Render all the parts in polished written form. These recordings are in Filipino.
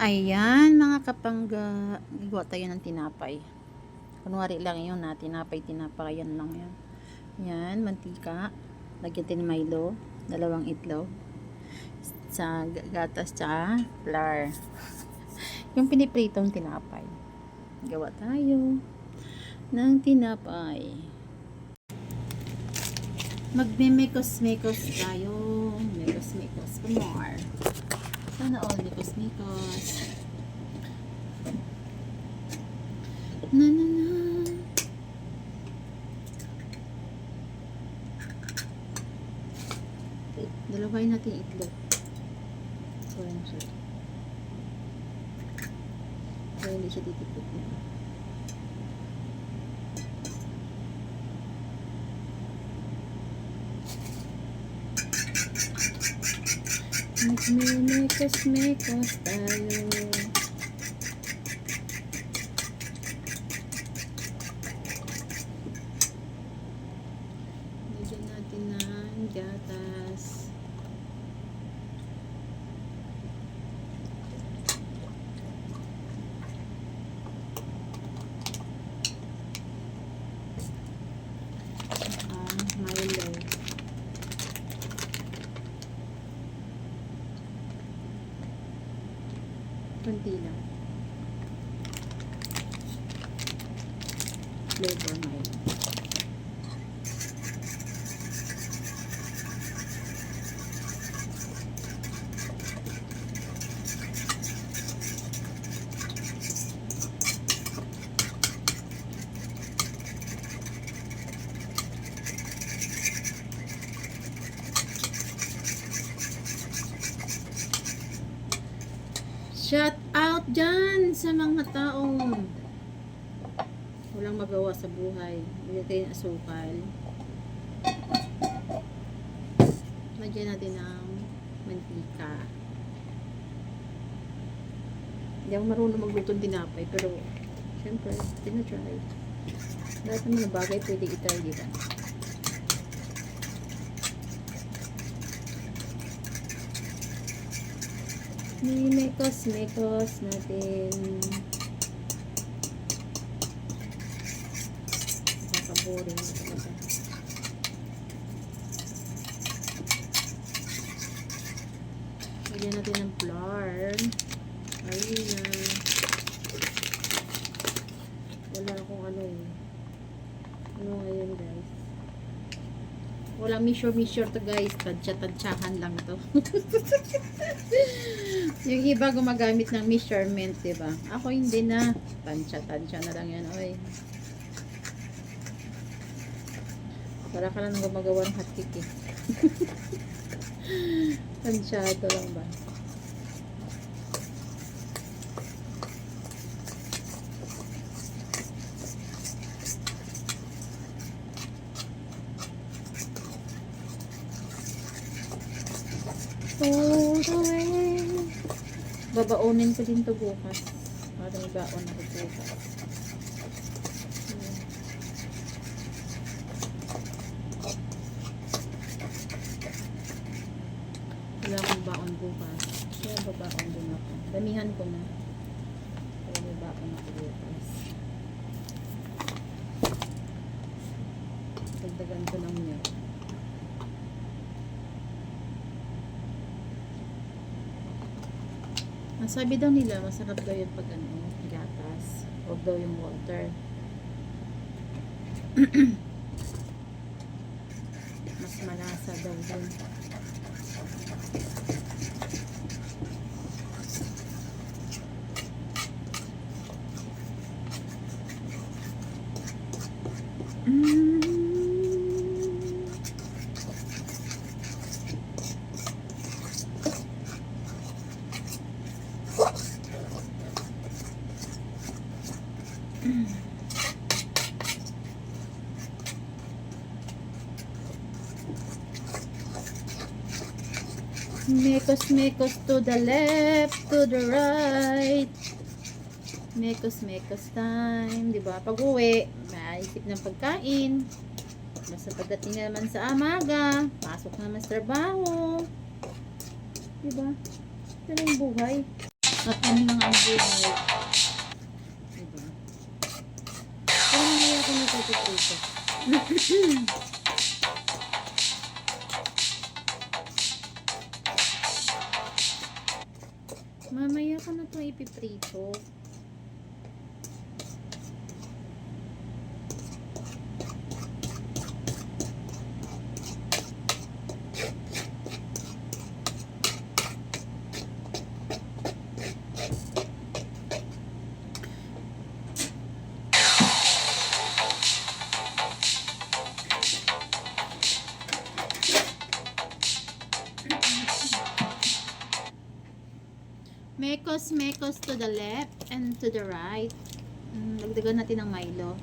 Ayan mga kapangga, gawa tayo ng tinapay. Kunwari lang yun na tinapay, yan lang yan. Yan, mantika, lagyan din Milo, 2 itlog, sa gatas tsaka flour. Yung pinipritong tinapay. Gawa tayo ng tinapay. Magme-mekos-mekos tayo. Mekos-mekos for more. Sana all mekos-mekos. Na na na. Dalawain natin yung itlog. So, yan siya. Kaya hindi siya titipid na. Magme-mekos-mekos tayo. Lagyan natin ng gatas. Milo. Kunti lang. Flavor Milo. Shout out dyan sa mga taong walang magawa sa buhay. Bigyan kayo ng asukal. Lagyan natin ng mantika. Hindi ako marunong magluto ng tinapay, pero syempre, tinatry. Lahat naman ng bagay pwede itry, diba? Mekos-mekos natin. Nakaboring na talaga. Lagyan natin ng flour. Ayun na. Wala akong ano eh. Ano ngayon guys? Walang measure to guys. Tansya-tansyahan lang to. Yung iba gumagamit ng measurement, diba? Ako hindi na. Tansya-tansya na lang yan, oy. Para ka lang gumagawa ng hotcake eh. Tansyado lang ba? Babaunin ko din to bukas. Para may baon ako bukas. Wala akong baon bukas. Kaya babaon din ako. Damihan ko na. Kaya may baon ako bukas. Dagdagan ko ng milk. Ang sabi daw nila, masarap daw yun pag ano, gatas. Huwag daw yung water. Mas malasa daw dun. Mekos-mekos to the left, to the right. Mekos-mekos time, 'di ba? Pag-uwi, maisip ng pagkain. Basta pagdating naman sa amaga, pasok naman sa trabaho. 'Di ba? Ito na yung buhay. At ano lang ang buhay. Diba? Pero mamaya ako nagpiprito. Mamaya ko na itong ipiprito. Mekos to the left and to the right. Dagdagan natin ng Milo.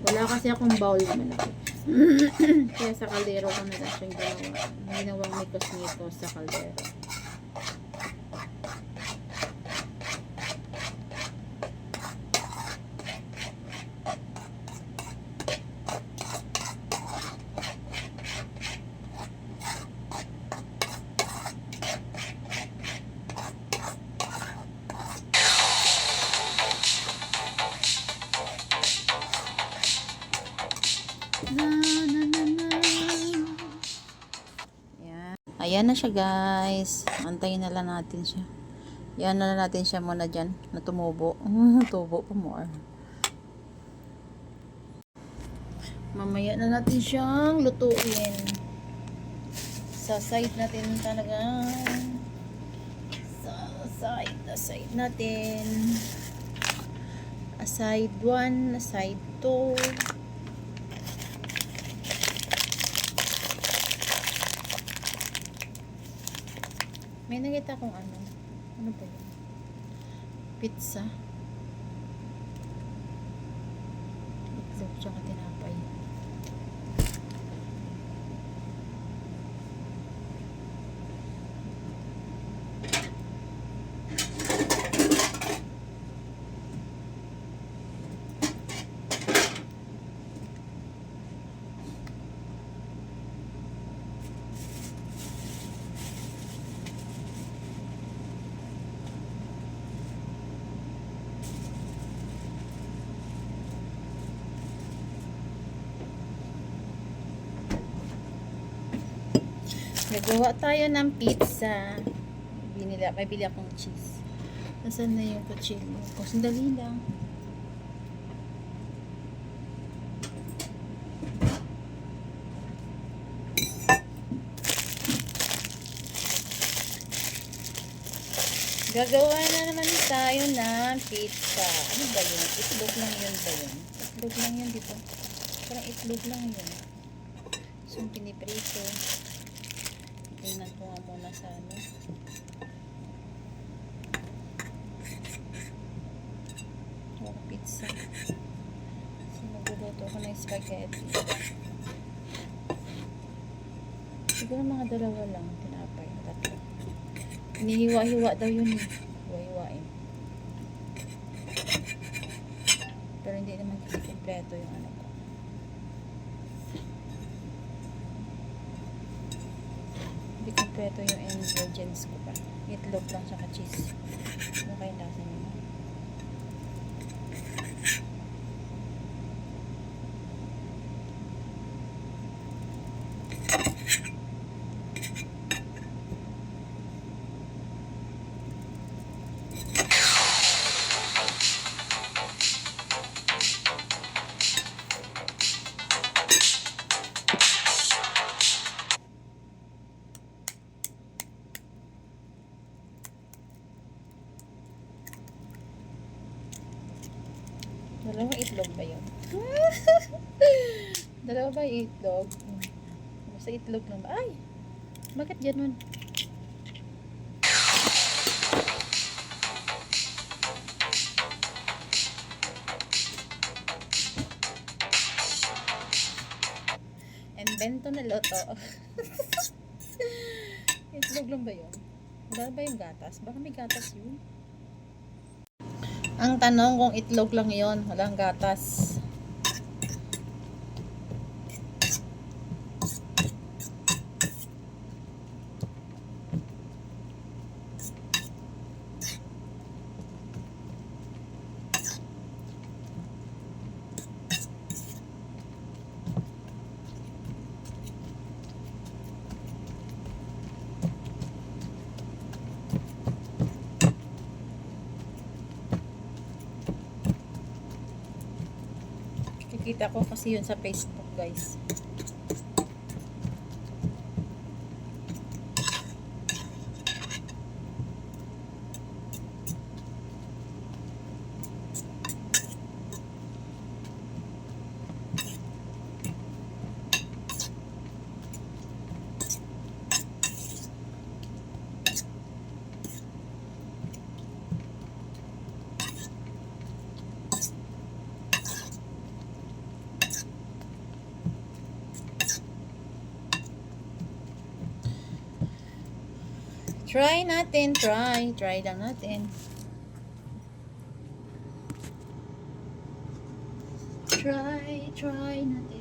Wala kasi akong bowl na malaki. Kaya sa kaldero ko na lang siyang ginawang mekos sa kaldero. Ayan na siya guys. Antayin na lang natin siya. Yan na lang natin siya muna dyan na tumubo. Tubo pa more. Mamaya na natin siyang lutuin. Sa side natin talaga. Sa side natin. Side 1, side 2. May nakita kong ano. Ano ba yun? Pizza. Itlog tsaka tinapay. Nagawa tayo ng pizza. May bili akong cheese. Nasaan na yung kutsilyo ko? Sandali lang. Gagawa na naman tayo ng pizza. Ano ba yun? Itlog lang yun ba yun? Itlog lang yun, di ba? Parang itlog lang yun. So, piniprito. Tingnan ko nga muna sa ano. Pizza. So, magluluto ko ng spaghetti. Siguro mga dalawa lang. Tinapay. Tatlo. Inihiwa-hiwa daw yun eh. Hiwa-hiwain. Pero hindi naman kasi kompleto yung ano ko. Hindi kompleto yung ingredients ko pa. Itlog lang saka cheese. Ano kayong lasa nyo? Dalawang itlog ba yun? Dalawa ba yung itlog? Basta itlog lang ba? Ay! Bakit ganun? Invento na loto. Itlog lang ba yun? Wala ba yung gatas? Baka may gatas yun. Ang tanong kung itlog lang yon, walang gatas. Kikita ko kasi yun sa Facebook, guys. Try natin, try lang natin. Try natin.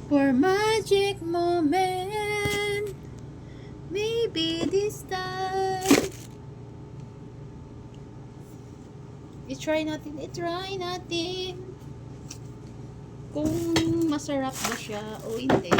For magic moment, maybe this time. I-try natin. Kung masarap ba siya o hindi.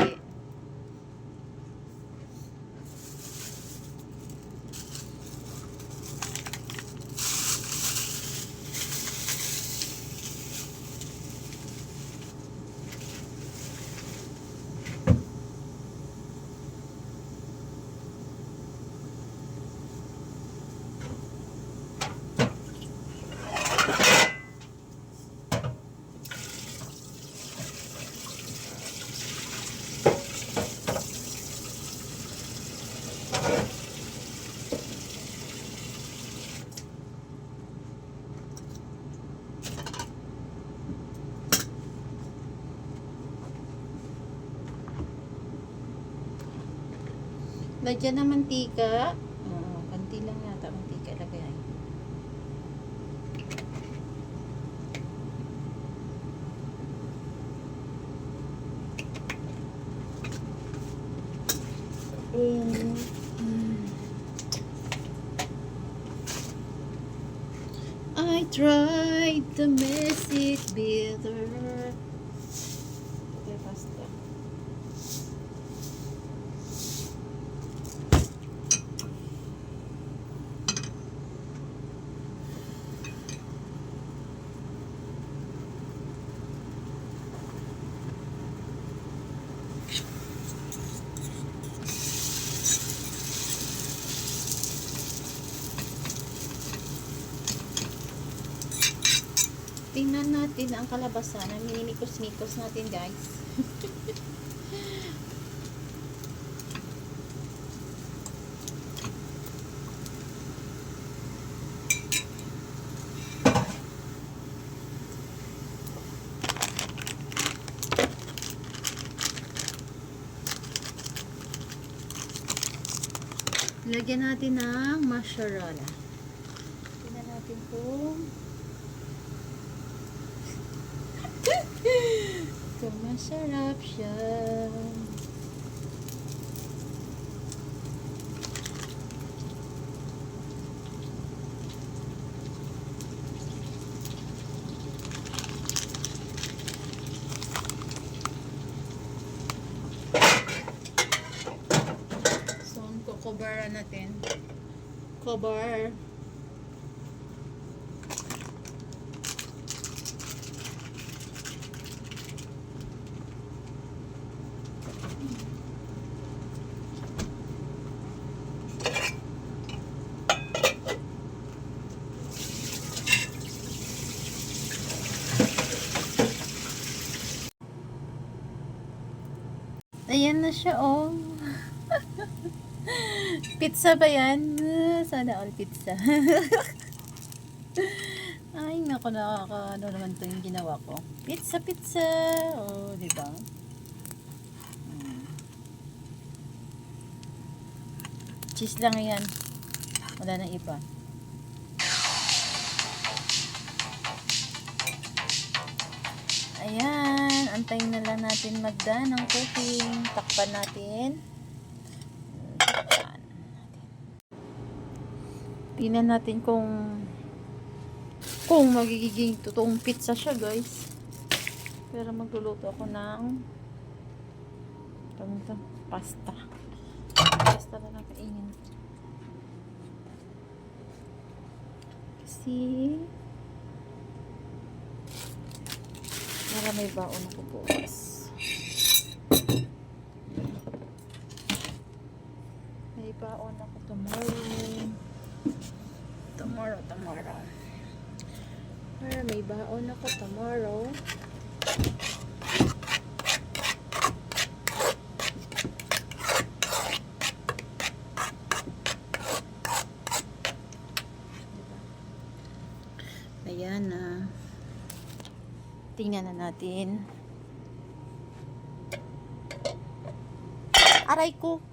Lagyan ng mantika. Kanti lang yata mantika lagay. I tried to make it bitter. Okay, basta. Tingnan natin ang kalabasan. Naminikos-nikos natin, guys. Lagyan natin ng mozzarella. Tingnan natin kung masarap siya. So, kukubaran natin. Cover. Ayan na siya, oh. Pizza ba yan? Sana all pizza. Ay, naku, ano naman to yung ginawa ko. Pizza, pizza. Oh, di ba? Cheese lang yan. Wala nang iba. Ayan. Antayin na lang natin magdaan ng cooking. Takpan natin. Takpan. Tingnan natin kung magiging totoong pizza siya, guys. Pero magluluto ako ng pasta. Pasta na lang kainin. Kasi para may baon ako bukas. May baon ako tomorrow. Tomorrow. Para may baon ako tomorrow. Ayan na. Tingnan na natin. Aray ko.